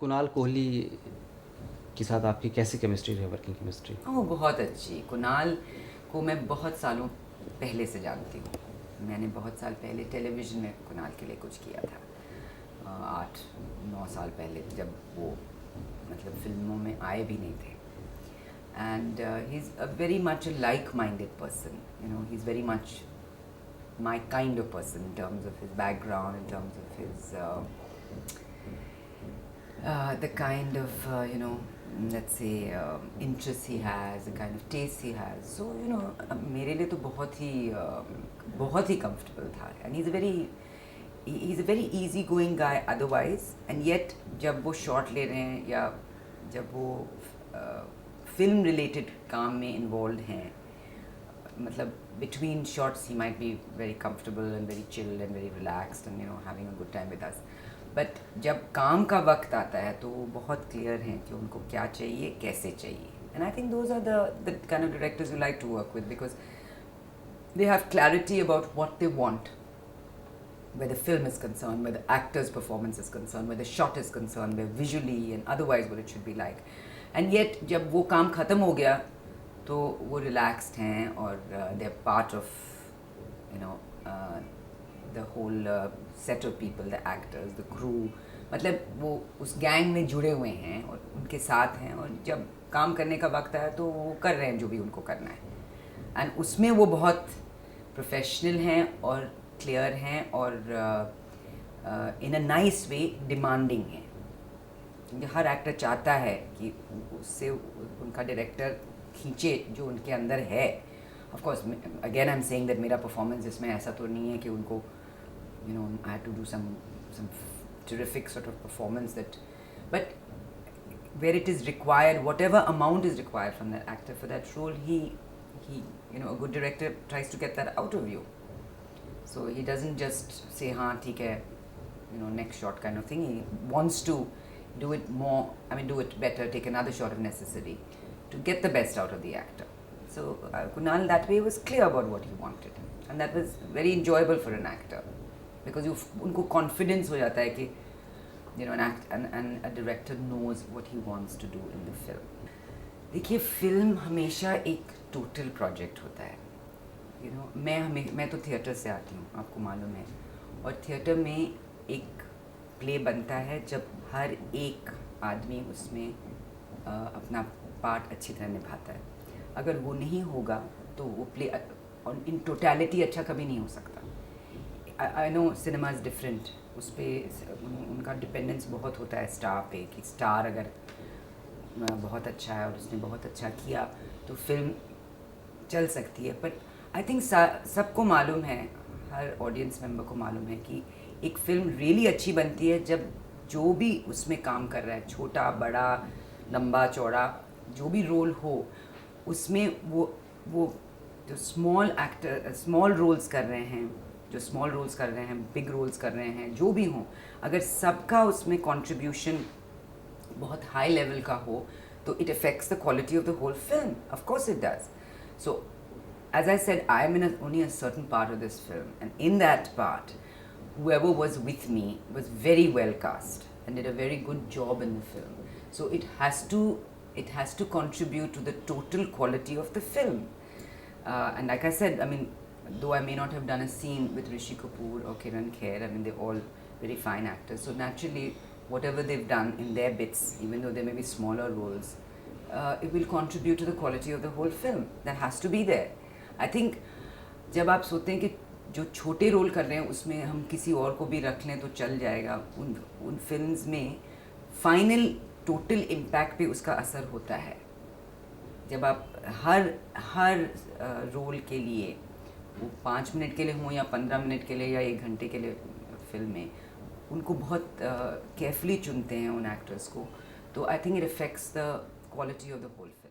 कुणाल कोहली के साथ आपकी कैसी केमिस्ट्री है, वर्किंग केमिस्ट्री? ओह बहुत अच्छी। कुणाल को मैं बहुत सालों पहले से जानती हूँ। मैंने बहुत साल पहले टेलीविज़न में कुणाल के लिए कुछ किया था, 8-9 साल पहले, जब वो मतलब फिल्मों में आए भी नहीं थे। And he is a very much a like minded person, you know, he is very much my kind of person in terms of his background, in terms of his the kind of let's say interests he has, the kind of taste he has. So मेरे लिए तो बहुत ही comfortable था, and he's a very easy going guy otherwise, and yet जब वो shot ले रहे हैं या जब वो film related काम में involved हैं, मतलब between shots he might be very comfortable and very chilled and very relaxed and having a good time with us, but जब काम का वक्त आता है तो वो बहुत clear हैं कि उनको क्या चाहिए, कैसे चाहिए. And I think those are the kind of directors you like to work with, because they have clarity about what they want, where the film is concerned, where the actor's performance is concerned, where the shot is concerned, where visually and otherwise what it should be like. And yet जब वो काम ख़त्म हो गया तो वो relaxed हैं और they are part of the whole set of people, the actors, the crew, मतलब वो उस गैंग में जुड़े हुए हैं और उनके साथ हैं, और जब काम करने का वक्त आया तो वो कर रहे हैं जो भी उनको करना है. एंड उसमें वो बहुत प्रोफेशनल हैं और क्लियर हैं और इन अ नाइस वे डिमांडिंग हैं, क्योंकि हर एक्टर चाहता है कि उससे उनका डायरेक्टर खींचे जो उनके अंदर है. Of course again I am saying that मेरा परफॉर्मेंस इसमें ऐसा तो नहीं है कि उनको I have to do some terrific sort of performance, that but where it is required, whatever amount is required from that actor for that role, he a good director tries to get that out of you. So he doesn't just say haan theek hai, next shot kind of thing. He wants to do it more, do it better, take another shot if necessary, to get the best out of the actor. So Kunal that way was clear about what he wanted, and that was very enjoyable for an actor, because उनको confidence हो जाता है कि a director knows what he wants to do in the film. देखिए, film हमेशा एक total project होता है. मैं तो थिएटर से आती हूँ, आपको मालूम है, और थिएटर में एक प्ले बनता है जब हर एक आदमी उसमें अपना पार्ट अच्छी तरह निभाता है. अगर वो नहीं होगा तो वो प्ले इन टोटलिटी अच्छा कभी नहीं हो सकता. I know cinema is different, उस पर उनका डिपेंडेंस बहुत होता है स्टार पे, कि स्टार अगर बहुत अच्छा है और उसने बहुत अच्छा किया तो फिल्म चल सकती है. बट आई थिंक सबको मालूम है, हर ऑडियंस मेंबर को मालूम है कि एक फिल्म रियली अच्छी बनती है जब जो भी उसमें काम कर रहा है, छोटा बड़ा लंबा चौड़ा जो भी रोल हो, उसमें वो जो स्मॉल रोल्स कर रहे हैं, जो स्मॉल रोल्स कर रहे हैं, बिग रोल्स कर रहे हैं, जो भी हों, अगर सबका उसमें कंट्रीब्यूशन बहुत हाई लेवल का हो तो it affects the quality of the whole film. Of course it does. So as I said, I am in only a certain part of this film, and in that part, whoever was with me was very well cast and did a very good job in the film. So it has to contribute to the total quality of the film. And like I said, though I may not have done a scene with Rishi Kapoor or Kiran Kher, they're all very fine actors. So naturally, whatever they've done in their bits, even though they may be smaller roles, it will contribute to the quality of the whole film. That has to be there. I think जब आप सोचते हैं कि जो छोटे role कर रहे हैं उसमें हम किसी और को भी रख लें तो चल जाएगा, उन फिल्म्स में फाइनल टोटल इम्पैक्ट पे उसका असर होता है. जब आप हर रोल के लिए, वो 5 मिनट के लिए हों या 15 मिनट के लिए या 1 घंटे के लिए फिल्म में, उनको बहुत केयरफुली चुनते हैं उन एक्टर्स को, तो I think it affects the quality of the whole film.